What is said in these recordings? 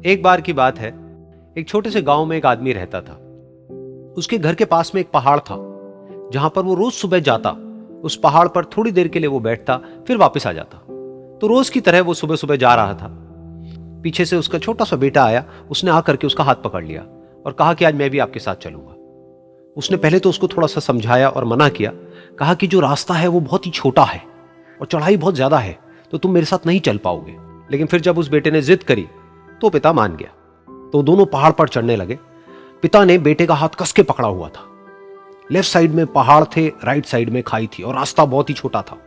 एक बार की बात है, एक छोटे से गांव में एक आदमी रहता था। उसके घर के पास में एक पहाड़ था, जहां पर वो रोज सुबह जाता। उस पहाड़ पर थोड़ी देर के लिए वो बैठता, फिर वापस आ जाता। तो रोज की तरह वो सुबह सुबह जा रहा था। पीछे से उसका छोटा सा बेटा आया। उसने आकर के उसका हाथ पकड़ लिया और कहा कि आज मैं भी आपके साथ चलूंगा। उसने पहले तो उसको थोड़ा सा समझाया और मना किया। कहा कि जो रास्ता है वो बहुत ही छोटा है और चढ़ाई बहुत ज्यादा है, तो तुम मेरे साथ नहीं चल पाओगे। लेकिन फिर जब उस बेटे ने जिद करी तो पिता मान गया। तो दोनों पहाड़ पर चढ़ने लगे। पिता ने बेटे का हाथ कस के पकड़ा हुआ था। लेफ्ट साइड में पहाड़ थे, राइट साइड में खाई थी और रास्ता बहुत ही छोटा था।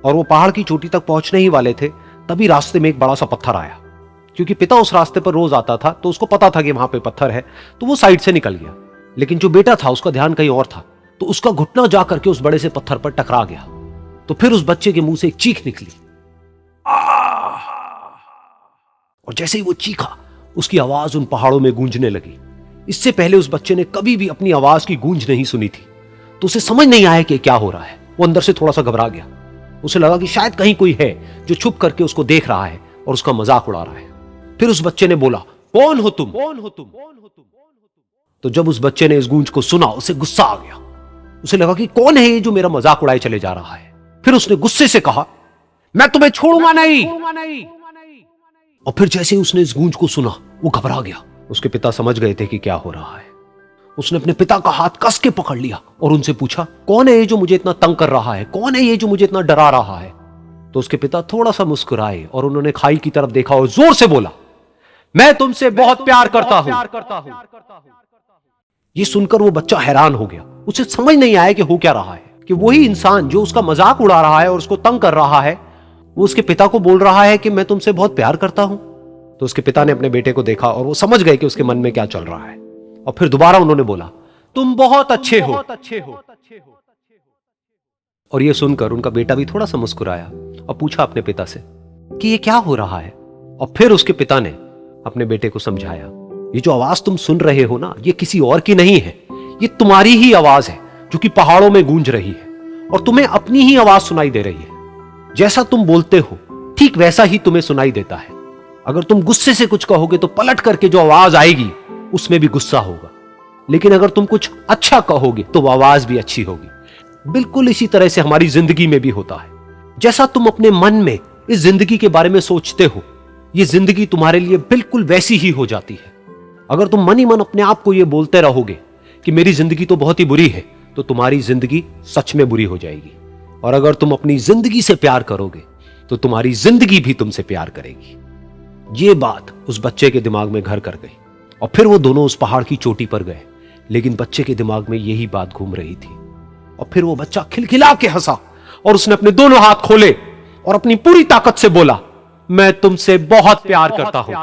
और वो पहाड़ की चोटी तक पहुंचने ही वाले थे, तभी रास्ते में एक बड़ा सा पत्थर आया। क्योंकि पिता उस रास्ते पर रोज आता था, तो उसको पता था कि वहां पे पत्थर है, तो वो साइड से निकल गया। लेकिन जो बेटा था उसका ध्यान कहीं और था, तो उसका घुटना जा करके उस बड़े से पत्थर पर टकरा गया। तो फिर उस बच्चे के मुंह से एक चीख निकली। और जैसे ही वो चीखा, उसकी आवाज उन पहाड़ों में गूंजने लगी। इससे पहले उस बच्चे ने कभी भी अपनी आवाज की गूंज नहीं सुनी थी, तो उसे समझ नहीं आया कि क्या हो रहा है। वो अंदर से थोड़ा सा घबरा गया। उसे लगा कि शायद कहीं कोई है जो छुप करके उसको देख रहा है और उसका मजाक उड़ा रहा है। फिर उस बच्चे ने बोला, कौन हो तुम? कौन हो तुम? तो जब उस बच्चे ने इस गूंज को सुना, उसे गुस्सा आ गया। उसे लगा कि कौन है ये जो मेरा मजाक उड़ाए चले जा रहा है। फिर उसने गुस्से से कहा, मैं तुम्हें छोड़ूंगा नहीं। और फिर जैसे ही उसने इस गूंज को सुना, वो घबरा गया। उसके पिता समझ गए थे कि क्या हो रहा है। उसने अपने पिता का हाथ कस के पकड़ लिया और उनसे पूछा, कौन है ये जो मुझे इतना तंग कर रहा है? कौन है ये जो मुझे इतना डरा रहा है? तो उसके पिता थोड़ा सा मुस्कुराए और उन्होंने खाई की तरफ देखा और जोर से बोला, मैं तुमसे बहुत प्यार करता हूं। ये सुनकर वो बच्चा हैरान हो गया। उसे समझ नहीं आया कि हो क्या रहा है, कि वही इंसान जो उसका मजाक उड़ा रहा है और उसको तंग कर रहा है, वो उसके पिता को बोल रहा है कि मैं तुमसे बहुत प्यार करता हूं। तो उसके पिता ने अपने बेटे को देखा और वो समझ गए कि उसके मन में क्या चल रहा है। और फिर दोबारा उन्होंने बोला, तुम बहुत अच्छे हो। और ये सुनकर उनका बेटा भी थोड़ा सा मुस्कुराया और पूछा अपने पिता से कि ये क्या हो रहा है। और फिर उसके पिता ने अपने बेटे को समझाया, ये जो आवाज तुम सुन रहे हो ना, ये किसी और की नहीं है, ये तुम्हारी ही आवाज है जो कि पहाड़ों में गूंज रही है। और तुम्हें अपनी ही आवाज सुनाई दे रही है। जैसा तुम बोलते हो ठीक वैसा ही तुम्हें सुनाई देता है। अगर तुम गुस्से से कुछ कहोगे तो पलट करके जो आवाज आएगी उसमें भी गुस्सा होगा। लेकिन अगर तुम कुछ अच्छा कहोगे तो वो आवाज भी अच्छी होगी। बिल्कुल इसी तरह से हमारी जिंदगी में भी होता है। जैसा तुम अपने मन में इस जिंदगी के बारे में सोचते हो, ये जिंदगी तुम्हारे लिए बिल्कुल वैसी ही हो जाती है। अगर तुम मन ही मन अपने आप को ये बोलते रहोगे कि मेरी जिंदगी तो बहुत ही बुरी है, तो तुम्हारी जिंदगी सच में बुरी हो जाएगी। और अगर तुम अपनी जिंदगी से प्यार करोगे तो तुम्हारी जिंदगी भी तुमसे प्यार करेगी। ये बात उस बच्चे के दिमाग में घर कर गई और फिर वो दोनों उस पहाड़ की चोटी पर गए। लेकिन बच्चे के दिमाग में यही बात घूम रही थी। और फिर वो बच्चा खिलखिला के हंसा और उसने अपने दोनों हाथ खोले और अपनी पूरी ताकत से बोला, मैं तुमसे बहुत प्यार करता हूं।